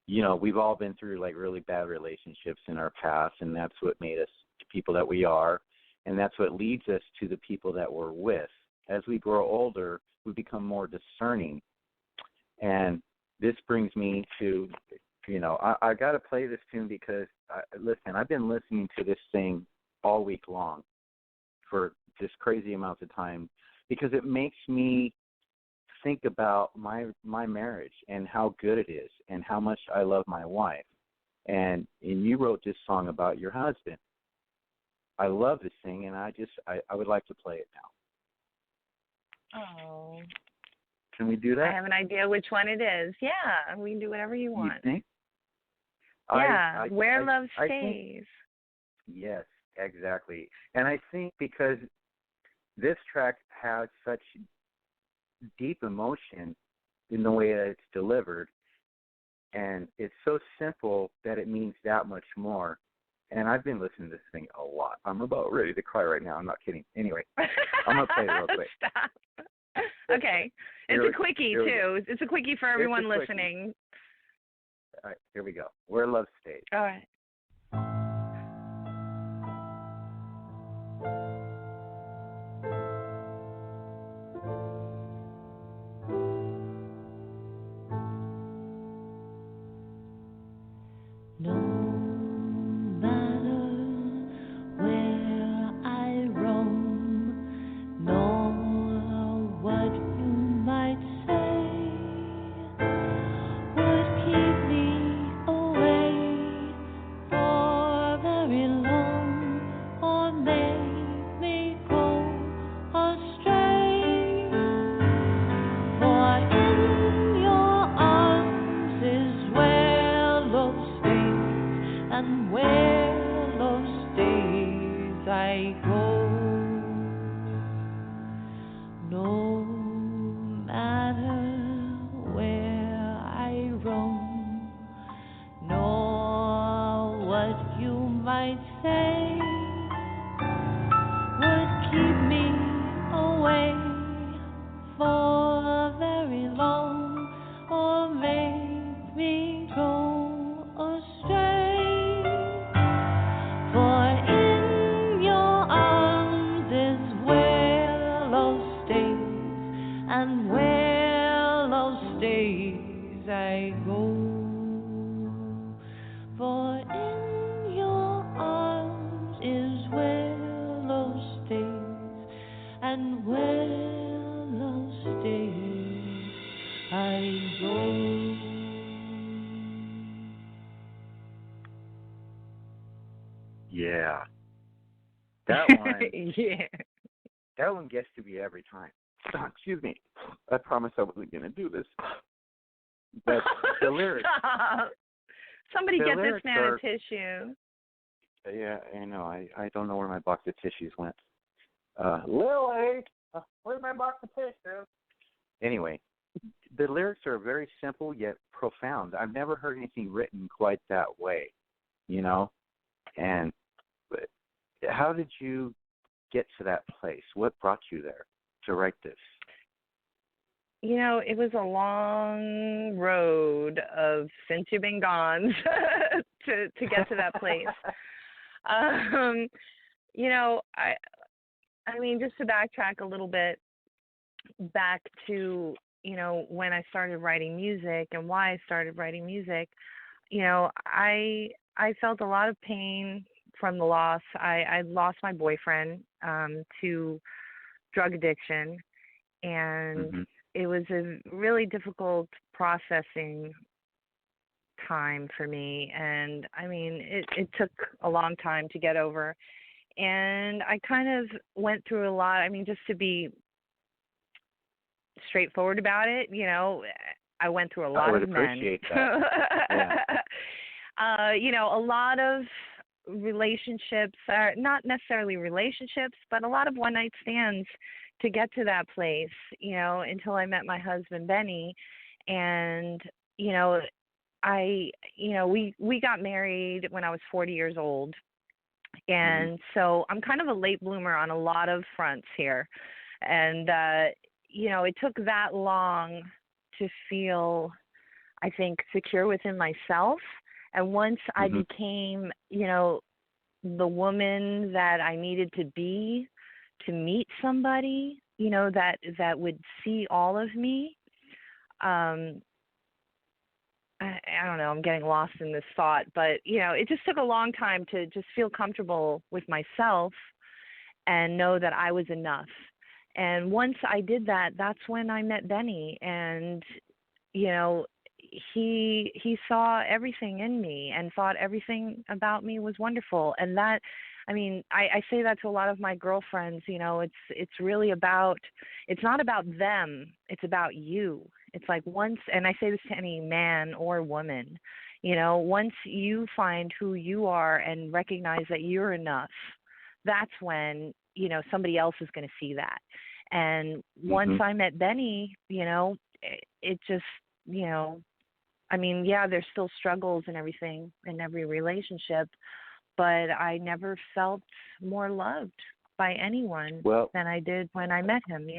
we've all been through like really bad relationships in our past, and that's what made us the people that we are, and that's what leads us to the people that we're with. As we grow older, we become more discerning, and this brings me to, I got to play this tune because, listen, I've been listening to this thing all week long for just crazy amounts of time because it makes me think about my marriage and how good it is and how much I love my wife. And you wrote this song about your husband. I love this thing, and I would like to play it now. Oh. Can we do that? I have an idea which one it is. Yeah, we can do whatever you want. You think? Yeah, Where Love Stays. Yes, exactly. And I think because this track has such deep emotion in the way that it's delivered, and it's so simple that it means that much more. And I've been listening to this thing a lot. I'm about ready to cry right now. I'm not kidding. Anyway, I'm going to play it real quick. Stop. Okay. It's a quickie, too. It's a quickie for everyone listening. All right, here we go. Where Love Stays. All right. Yeah. That one. Yeah. That one gets to me every time. Excuse me. I promised I wasn't going to do this. But the lyrics. Somebody get this man a tissue. Yeah, I know. I don't know where my box of tissues went. Lily, where's my box of tissues? Anyway, the lyrics are very simple yet profound. I've never heard anything written quite that way, And how did you get to that place? What brought you there to write this? It was a long road of since you've been gone to get to that place. I mean, just to backtrack a little bit back to, when I started writing music and why I started writing music, I felt a lot of pain from the loss. I lost my boyfriend to drug addiction, and it was a really difficult processing time for me. And I mean, it took a long time to get over. And I kind of went through a lot. I mean, just to be straightforward about it, I went through a lot of men. I would appreciate that. Yeah. A lot of relationships, not necessarily relationships, but a lot of one-night stands to get to that place, until I met my husband, Benny. And, we got married when I was 40 years old. And so I'm kind of a late bloomer on a lot of fronts here. And, it took that long to feel, I think, secure within myself. And once I Mhm. became, the woman that I needed to be to meet somebody, that would see all of me, um, I don't know, I'm getting lost in this thought, but it just took a long time to just feel comfortable with myself and know that I was enough. And once I did that, that's when I met Benny, and you know, he saw everything in me and thought everything about me was wonderful. And that, I mean, I say that to a lot of my girlfriends, it's really about, it's not about them, it's about you. It's like once, and I say this to any man or woman, once you find who you are and recognize that you're enough, that's when, somebody else is going to see that. And once Mhm. I met Benny, it just, you know, I mean, yeah, there's still struggles and everything in every relationship, but I never felt more loved by anyone Well, than I did when I met him.